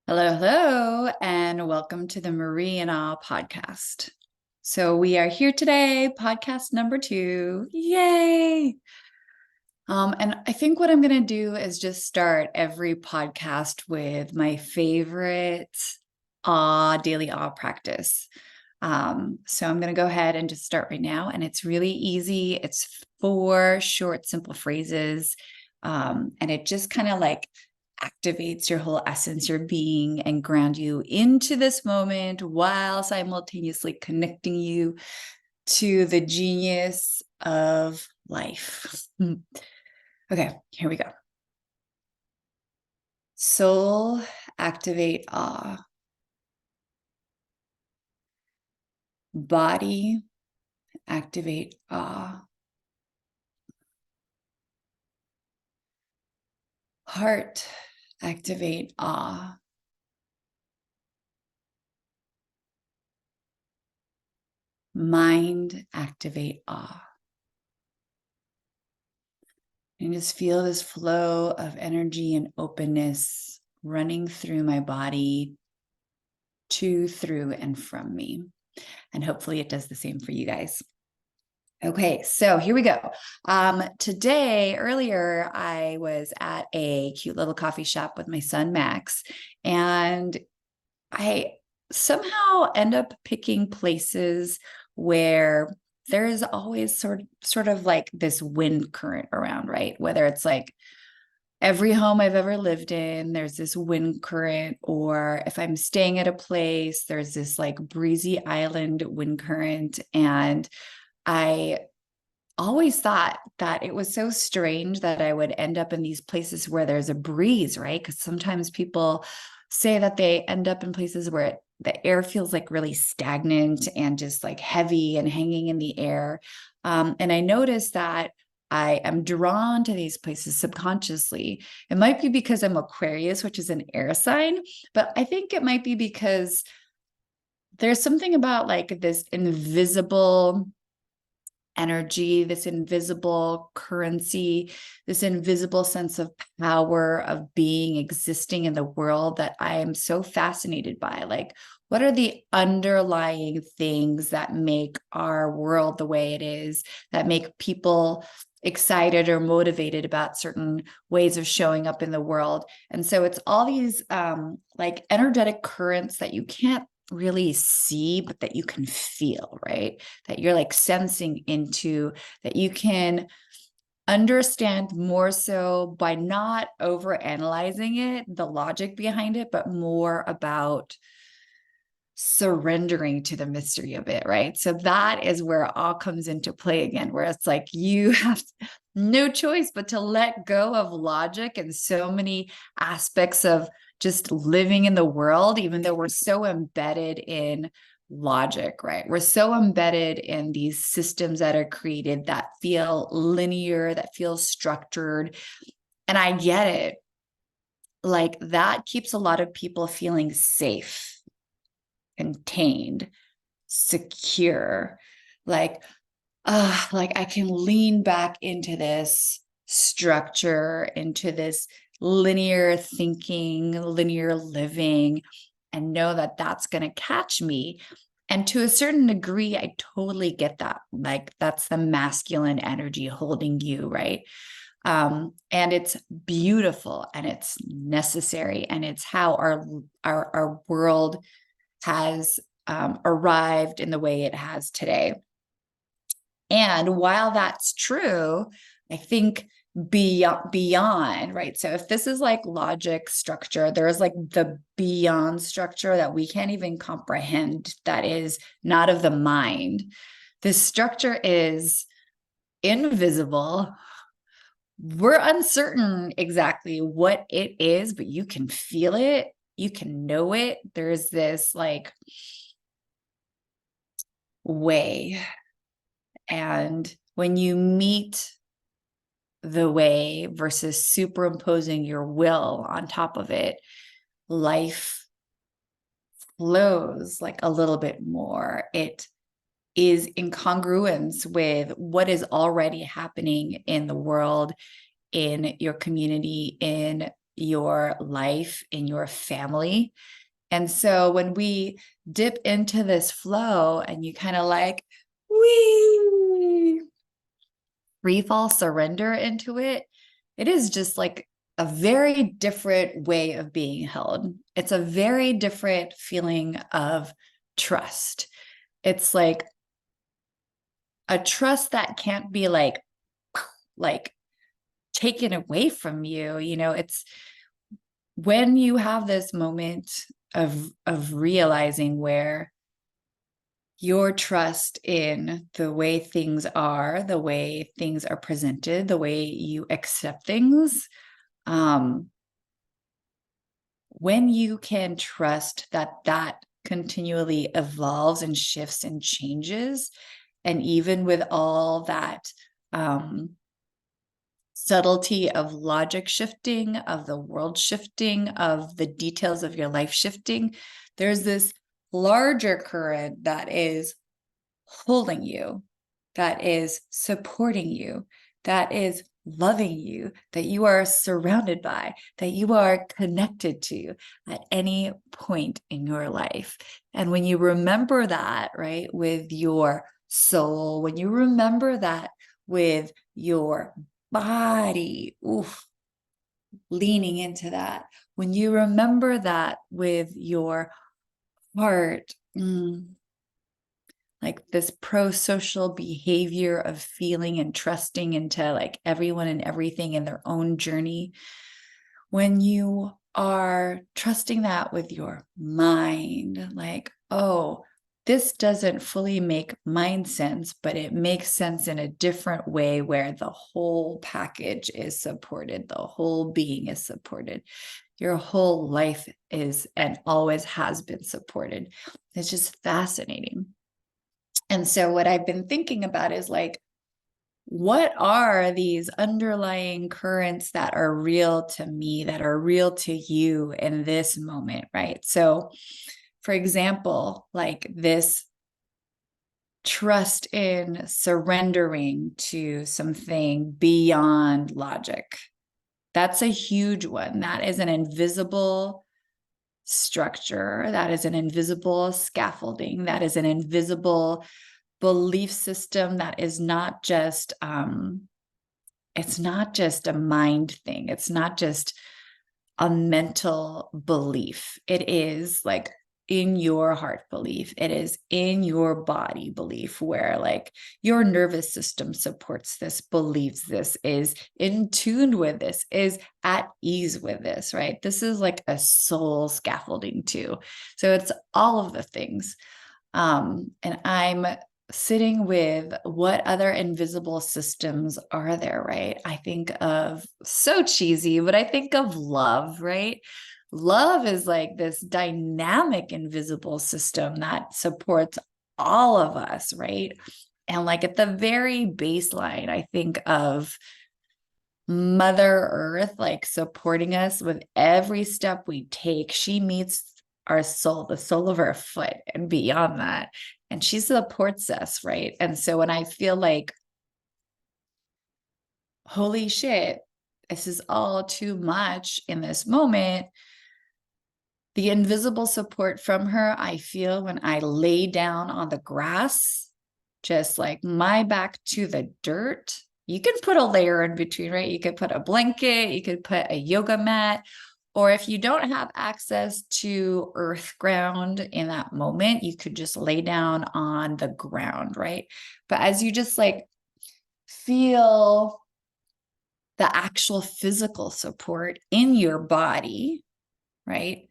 Hello, hello, and welcome to the Marie and All podcast. So we are here today, podcast number 2. Yay! And I think what I'm going to do is just start every podcast with my favorite daily awe practice. So I'm going to go ahead and just start right now. And it's really easy. It's 4 short, simple phrases. And it just kind of like activates your whole essence, your being, and ground you into this moment while simultaneously connecting you to the genius of life. Okay, here we go. Soul activate awe. Body activate awe. Heart activate awe. Mind activate awe. And just feel this flow of energy and openness running through my body, to, through, and from me. And hopefully it does the same for you guys. Okay, so here we go. Earlier, I was at a cute little coffee shop with my son, Max, and I somehow end up picking places where there is always sort of like this wind current around, right? Whether it's like every home I've ever lived in, there's this wind current, or if I'm staying at a place, there's this like breezy island wind current. And I always thought that it was so strange that I would end up in these places where there's a breeze, right? Because sometimes people say that they end up in places where the air feels like really stagnant and just like heavy and hanging in the air. And I noticed that I am drawn to these places subconsciously. It might be because I'm Aquarius, which is an air sign, but I think it might be because there's something about like this invisible energy, this invisible currency, this invisible sense of power of being, existing in the world that I am so fascinated by. Like, what are the underlying things that make our world the way it is, that make people excited or motivated about certain ways of showing up in the world? And so it's all these like energetic currents that you can't really see, but that you can feel, right? That you're like sensing into, that you can understand more so by not over analyzing it, the logic behind it, but more about surrendering to the mystery of it, right? So that is where it all comes into play again, where it's like you have no choice but to let go of logic and so many aspects of just living in the world, even though we're so embedded in logic, right? We're so embedded in these systems that are created that feel linear, that feel structured. And I get it. Like that keeps a lot of people feeling safe, contained, secure, like like I can lean back into this structure, into this linear thinking, linear living, and know that that's going to catch me. And to a certain degree, I totally get that. Like that's the masculine energy holding you, right? And it's beautiful and it's necessary, and it's how our world has arrived in the way it has today. And while that's true, I think beyond, right? So if this is like logic structure, there is like the beyond structure that we can't even comprehend, that is not of the mind. This structure is invisible. We're uncertain exactly what it is, but you can feel it, you can know it. There's this like way. And when you meet the way versus superimposing your will on top of it, life flows like a little bit more. It is in congruence with what is already happening in the world, in your community, in your life, in your family. And so when we dip into this flow and you kind of like, wee, free fall surrender into it, it is just like a very different way of being held. It's a very different feeling of trust. It's like a trust that can't be like taken away from you. You know, it's when you have this moment of realizing where your trust in the way things are, the way things are presented, the way you accept things, when you can trust that that continually evolves and shifts and changes, and even with all that subtlety of logic shifting, of the world shifting, of the details of your life shifting, there's this larger current that is holding you, that is supporting you, that is loving you, that you are surrounded by, that you are connected to at any point in your life. And when you remember that, right, with your soul, when you remember that with your body, oof, leaning into that, when you remember that with your heart, like this pro-social behavior of feeling and trusting into like everyone and everything in their own journey. When you are trusting that with your mind, like, oh, this doesn't fully make mind sense, but it makes sense in a different way where the whole package is supported, the whole being is supported. Your whole life is and always has been supported. It's just fascinating. And so what I've been thinking about is like, what are these underlying currents that are real to me, that are real to you in this moment, right? So, for example, like this trust in surrendering to something beyond logic. That's a huge one. That is an invisible structure. That is an invisible scaffolding. That is an invisible belief system that is not just it's not just a mind thing. It's not just a mental belief. It is like in your heart belief. It is in your body belief, where like your nervous system supports this, believes this, is in tune with this, is at ease with this, right? This is like a soul scaffolding too. So it's all of the things. And I'm sitting with what other invisible systems are there, right? I think of, so cheesy, but I think of love, right? Love is like this dynamic invisible system that supports all of us, right? And like at the very baseline, I think of Mother Earth, like supporting us with every step we take. She meets our soul, the sole of our foot, and beyond that. And she supports us, right? And so when I feel like, holy shit, this is all too much in this moment, the invisible support from her, I feel when I lay down on the grass, just like my back to the dirt. You can put a layer in between, right? You could put a blanket, you could put a yoga mat, or if you don't have access to earth ground in that moment, you could just lay down on the ground, right? But as you just like feel the actual physical support in your body, right?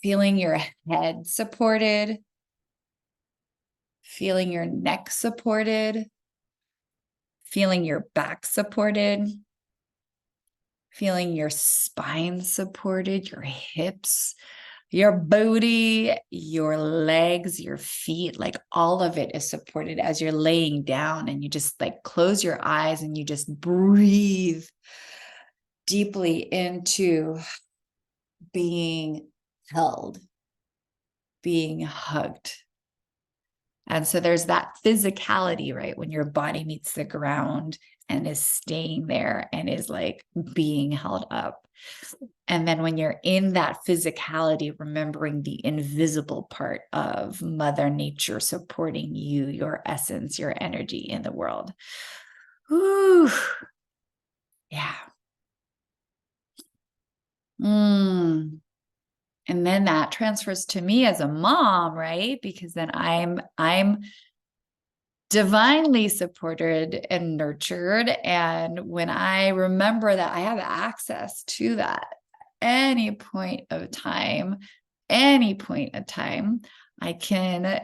Feeling your head supported, feeling your neck supported, feeling your back supported, feeling your spine supported, your hips, your booty, your legs, your feet, like all of it is supported as you're laying down, and you just like close your eyes and you just breathe deeply into being held, being hugged. And so there's that physicality, right? When your body meets the ground and is staying there and is like being held up. And then when you're in that physicality, remembering the invisible part of Mother Nature supporting you, your essence, your energy in the world. Ooh, yeah. And then that transfers to me as a mom, right? Because then I'm divinely supported and nurtured. And when I remember that I have access to that any point of time, I can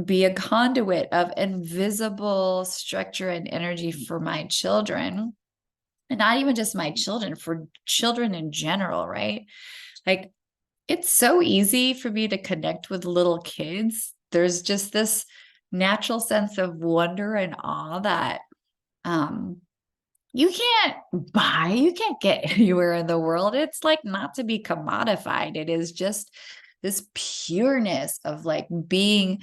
be a conduit of invisible structure and energy for my children. And not even just my children, for children in general, right? Like, it's so easy for me to connect with little kids. There's just this natural sense of wonder and awe that you can't get anywhere in the world. It's like not to be commodified. It is just this pureness of like being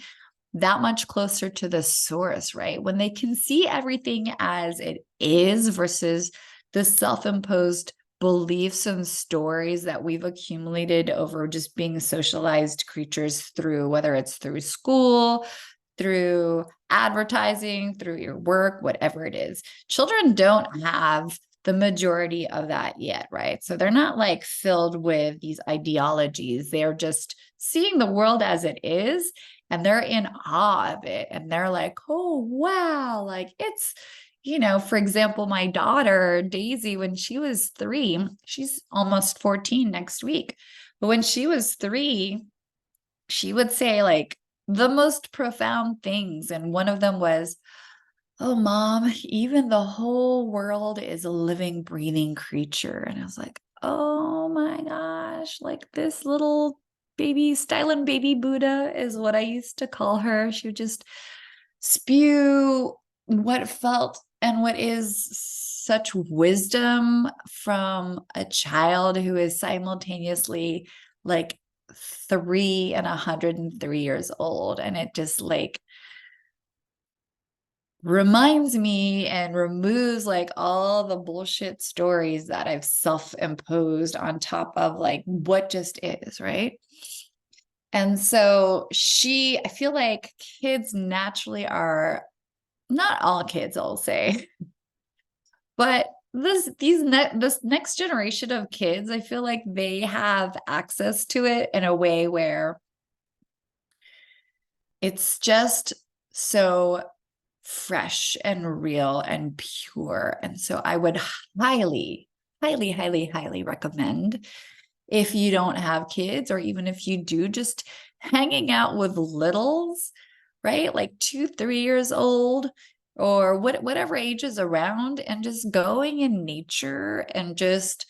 that much closer to the source, right? When they can see everything as it is versus the self-imposed beliefs and stories that we've accumulated over just being socialized creatures through, whether it's through school, through advertising, through your work, whatever it is. Children don't have the majority of that yet, right? So they're not like filled with these ideologies. They're just seeing the world as it is, and they're in awe of it. And they're like, oh, wow. Like it's, for example, my daughter, Daisy, when she was 3, she's almost 14 next week. But when she was 3, she would say like the most profound things. And one of them was, oh, Mom, even the whole world is a living, breathing creature. And I was like, oh my gosh, like this little baby, styling baby Buddha is what I used to call her. She would just spew what felt and what is such wisdom from a child who is simultaneously like 3 and 103 years old. And it just like reminds me and removes like all the bullshit stories that I've self-imposed on top of like what just is, right? And so I feel like kids naturally are, not all kids, I'll say, but this next generation of kids, I feel like they have access to it in a way where it's just so fresh and real and pure. And so I would highly, highly, highly, highly recommend, if you don't have kids, or even if you do, just hanging out with littles, right? Like 2, 3 years old, or whatever age is around, and just going in nature and just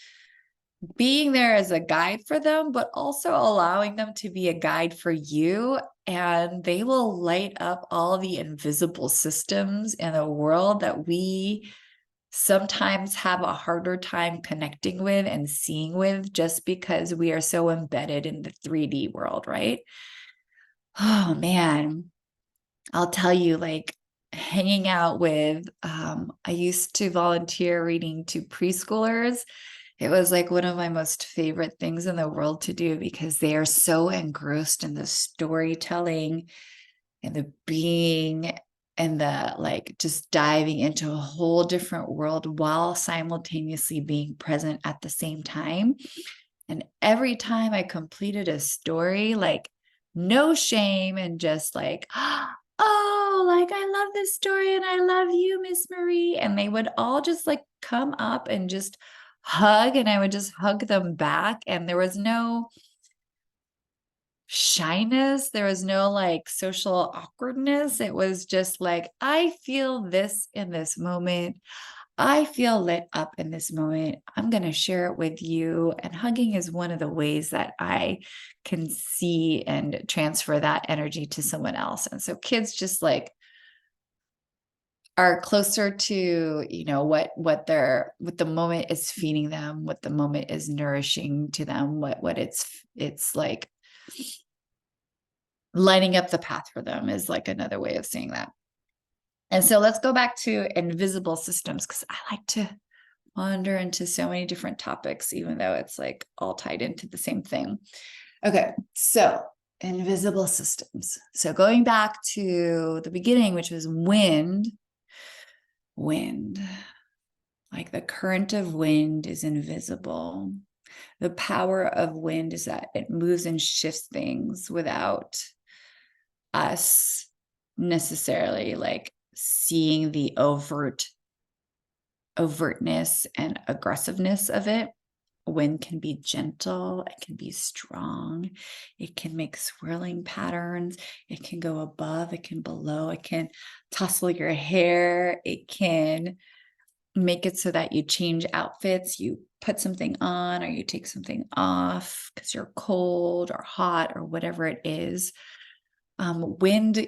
being there as a guide for them, but also allowing them to be a guide for you. And they will light up all the invisible systems in the world that we sometimes have a harder time connecting with and seeing with, just because we are so embedded in the 3D world, right? Oh man, I'll tell you, like hanging out with, I used to volunteer reading to preschoolers. It was like one of my most favorite things in the world to do, because they are so engrossed in the storytelling and the being and the like, just diving into a whole different world while simultaneously being present at the same time. And every time I completed a story, like no shame, and just like, oh, like I love this story and I love you, Miss Marie. And they would all just like come up and just hug, and I would just hug them back. And there was no shyness. There was no like social awkwardness. It was just like, I feel this in this moment. I feel lit up in this moment. I'm going to share it with you. And hugging is one of the ways that I can see and transfer that energy to someone else. And so kids just like are closer to, what the moment is feeding them, what the moment is nourishing to them, what it's like lining up the path for them, is like another way of saying that. And so let's go back to invisible systems, because I like to wander into so many different topics, even though it's like all tied into the same thing. Okay, so invisible systems. So going back to the beginning, which was wind, like the current of wind is invisible. The power of wind is that it moves and shifts things without us necessarily like seeing the overtness and aggressiveness of it. Wind can be gentle, it can be strong, it can make swirling patterns, it can go above, it can below, it can tussle your hair, it can make it so that you change outfits, you put something on or you take something off because you're cold or hot or whatever it is. Wind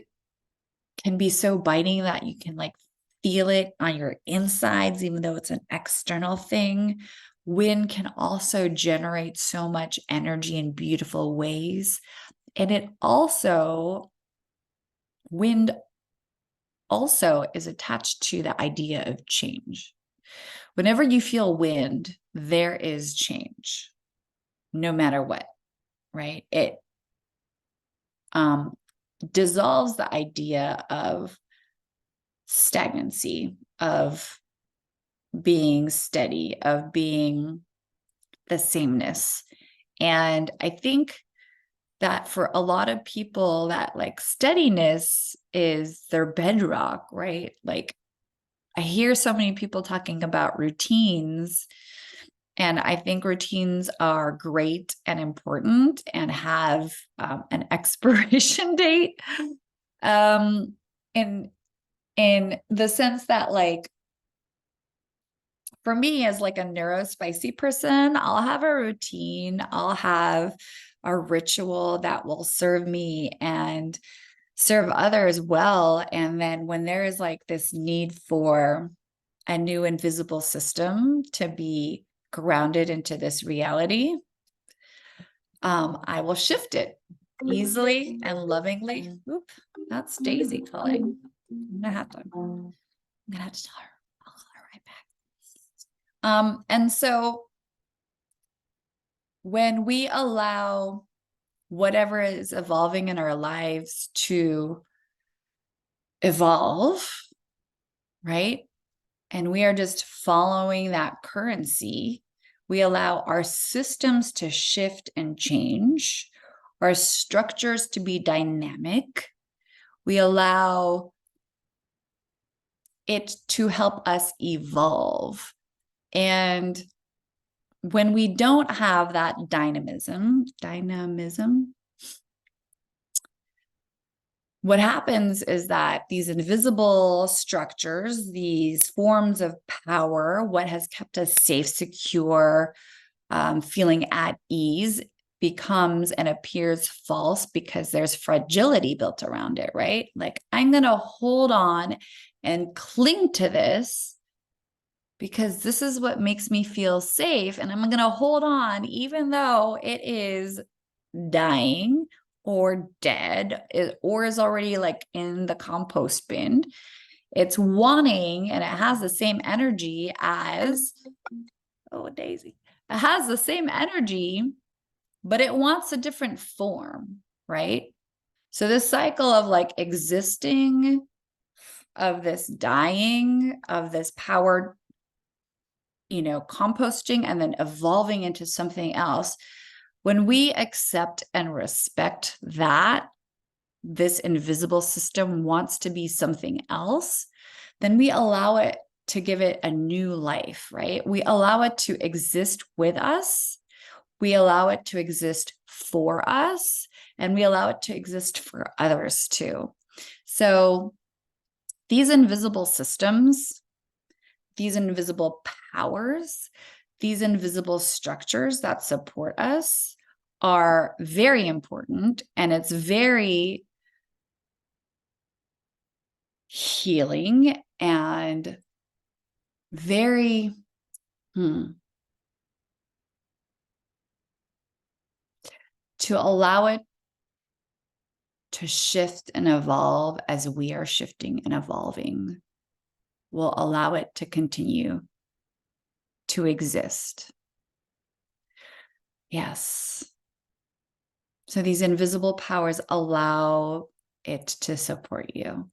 can be so biting that you can like feel it on your insides, even though it's an external thing. Wind can also generate so much energy in beautiful ways. And wind also is attached to the idea of change. Whenever you feel wind, there is change, no matter what, right? It dissolves the idea of stagnancy, of being steady, of being the sameness. And I think that for a lot of people, that like steadiness is their bedrock, right? Like I hear so many people talking about routines, and I think routines are great and important and have an expiration date. In the sense that, like, for me as like a neurospicy person, I'll have a routine, I'll have a ritual that will serve me and serve others well. And then when there is like this need for a new invisible system to be grounded into this reality, I will shift it easily and lovingly. Oop, that's Daisy calling. I'm gonna have to tell her. I'll call her right back. And so when we allow whatever is evolving in our lives to evolve, right? And we are just following that currency, we allow our systems to shift and change, our structures to be dynamic. We allow it to help us evolve. And when we don't have that dynamism, what happens is that these invisible structures, these forms of power, what has kept us safe, secure, feeling at ease, becomes and appears false because there's fragility built around it, right? Like, I'm going to hold on and cling to this because this is what makes me feel safe. And I'm going to hold on, even though it is dying or dead or is already like in the compost bin. It's wanting, and it has the same energy as, oh, Daisy, it has the same energy, but it wants a different form, right? So this cycle of like existing, of this dying, of this power, composting and then evolving into something else. When we accept and respect that this invisible system wants to be something else, then we allow it to give it a new life, right? We allow it to exist with us. We allow it to exist for us, and we allow it to exist for others too. So these invisible systems, these invisible powers, these invisible structures that support us are very important, and it's very healing and very to allow it to shift and evolve as we are shifting and evolving. We'll allow it to continue to exist. Yes. So these invisible powers allow it to support you.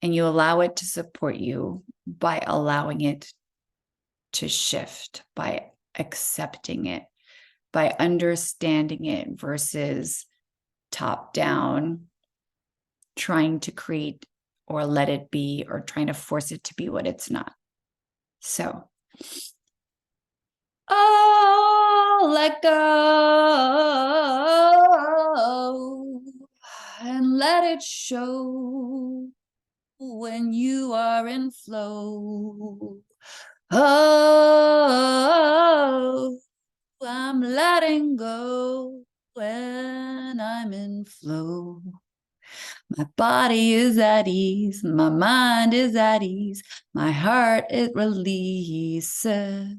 And you allow it to support you by allowing it to shift, by accepting it, by understanding it versus top down, trying to create or let it be, or trying to force it to be what it's not. So, let go and let it show when you are in flow. Oh, I'm letting go when I'm in flow. My body is at ease, my mind is at ease, my heart it releases.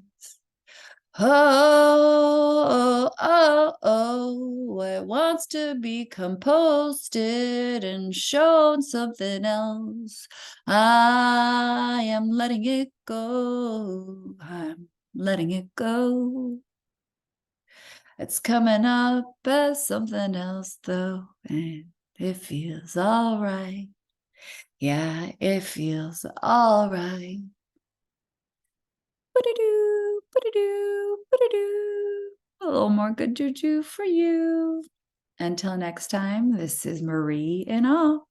Oh, oh, oh, it wants to be composted and shown something else. I am letting it go. I'm letting it go. It's coming up as something else, though, and it feels all right. Yeah, it feels all right. Ba-da-doo, ba-da-doo, ba-da-doo. A little more good juju for you. Until next time, this is Marie in awe.